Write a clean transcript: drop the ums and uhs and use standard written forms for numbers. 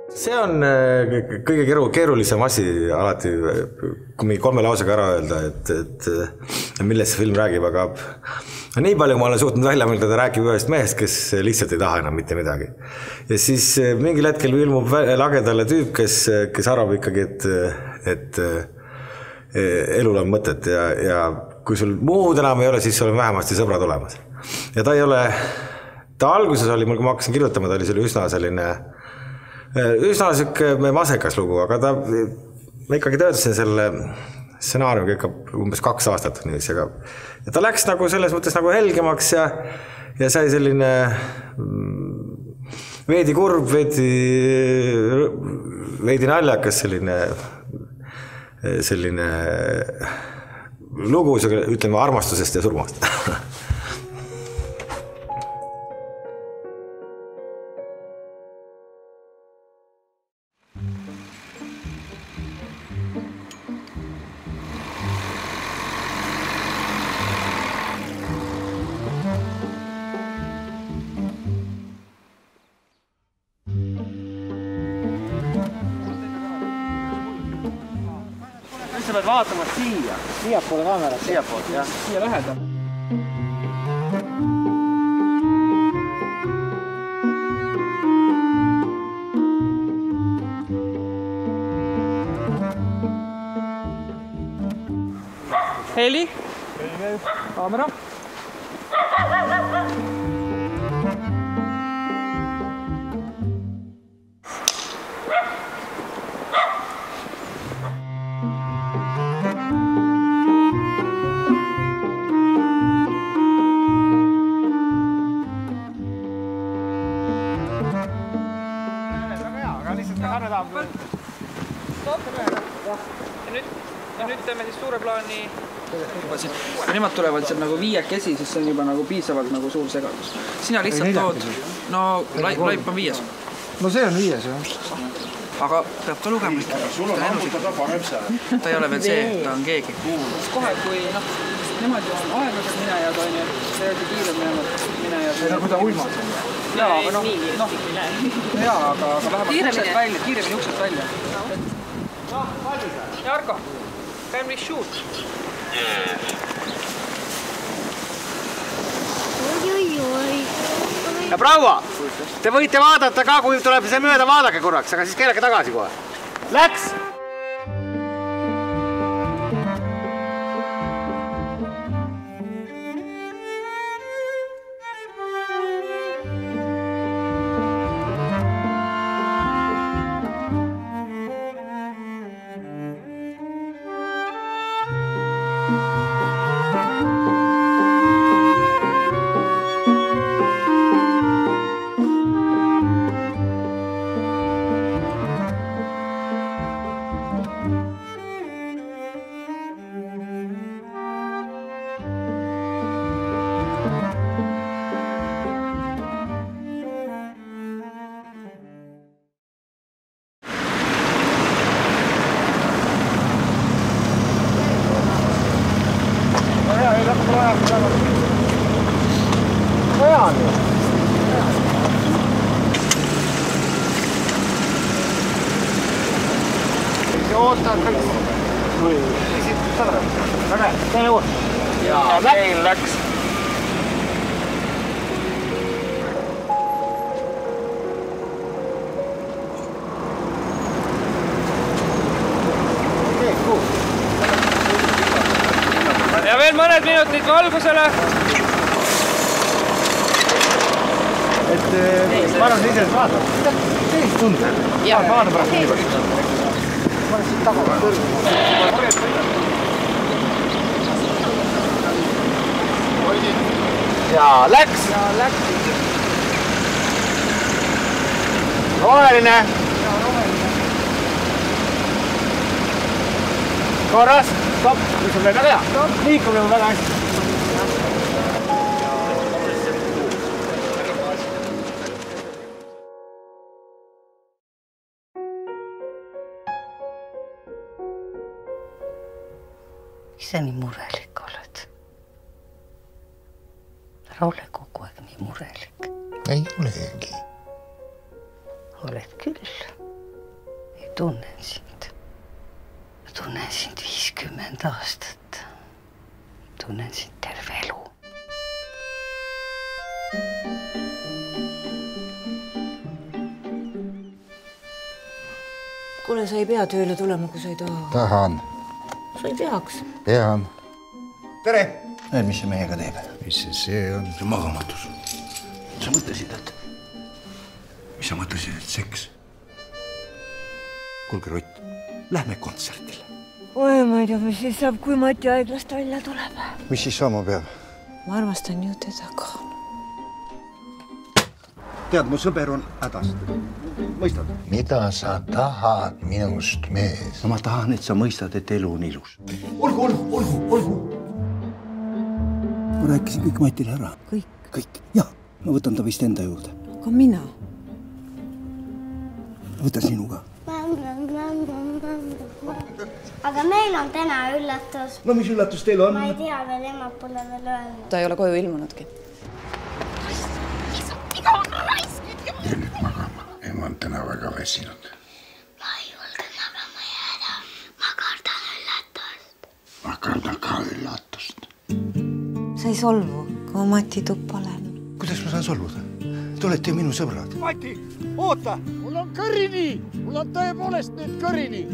See on kõige keerulisem asi alati, kui mingi 3 lausega ära öelda, et millest see film räägib, aga nii palju ma olen suutnud välja mõelda, ta räägib ühest mehest, kes lihtsalt ei taha enam mitte midagi. Ja siis mingil hetkel ilmub lagedale tüüp, kes arvab ikkagi, et elul on mõtet ja kui sul muud enam ei ole, siis sul on vähemasti sõbrad olemas. Ja ta alguses oli mul, kui ma hakkasin kirjutama, ta oli üsna masekas lugu, aga ma ikkagi töötasin selle stsenaariumiga ikka umbes 2 aastat. Ja ta läks nagu selles mõttes nagu helgemaks ja sai selline veidi kurb, veidi naljakas selline lugu, ütleme, armastusest ja surmast. Sa pead vaatama siia. Siiapoole kaamerat. Siiapoole, jah. Siia lähedal. Heli. Kaamera. Ja nüüd teeme siis suure plaani. Ja nemad tulevad seal nagu 5 siis see on juba nagu piisavalt nagu suur segadus. Sina lihtsalt tood, no laip on 5. No see on 5, jah. Aga peab ka lugema ikka. Sul on ammutada parem seal. Ta ei ole veel see, ta on keegi. Kohe, kui nemad ju on aeglased minejad, on ju, see oli kiire minejad. Ei, kui ta uimas on. Jaa, aga jaa, aga läheb uksed välja, kiiremini uksed välja. Jarko, can we shoot? Ja proua, te võite vaadata ka, kui tuleb see mööda, vaadake korraks, aga siis keelake tagasi kohe. Läks! Ootaan kõik. Teine uus. Ja meil läks. Ja veel mõned minutid valgusele. Ma arvan, ise vaatad. Teist tundub. Vaata praegu nii palju. Ma olen siit taga tõrgu. Ja läks. Roheline. Korras. Stopp. Mis on väga hea. Liikumine on väga hästi. Miks sa nii murelik oled? Ära ole kogu aeg nii murelik. Ei olegi. Oled küll. tunnen sind. Ma tunnen sind 50 aastat. Tunnen sind terve elu. Kuule, sa ei pea tööle tulema, kui sa ei taha. Tahan. Sa ei peaks. Pean. Tere! Mis see meiega teeb? Mis see on? See on magamatus. Sa mõtlesid, et... Mis sa mõtlesid, et seks? Kuulge, Rott, lähme kontserdile. Oi, ma ei tea, mis siis saab, kui Mati haiglast välja tuleb. Mis siis saama peab? Ma armastan ju teda ka. Tead, mu sõber on hädast. Mõistad? Mida sa tahad minust, mees? No ma tahan, et sa mõistad, et elu on ilus. Olgu! Ma rääkisin kõik Matile ära. Kõik? Kõik, jah. Ma võtan ta vist enda juurde. Aga mina? Võta sinu ka. Aga meil on täna üllatus. No mis üllatus teil on? Ma ei tea veel, emad pole veel öelnud. Ta ei ole koju ilmunudki. Jää nüüd magama. Ema on täna väga väsinud. Ma ei julge magama jääda. Ma kardan üllatust. Ma kardan ka üllatust. Sa ei solvu, kui ma Mati tuppa lähen. Kuidas ma saan solvuda? Te olete ju minu sõbrad. Mati, oota! Mul on kõrini! Mul on tõepoolest nüüd kõrini!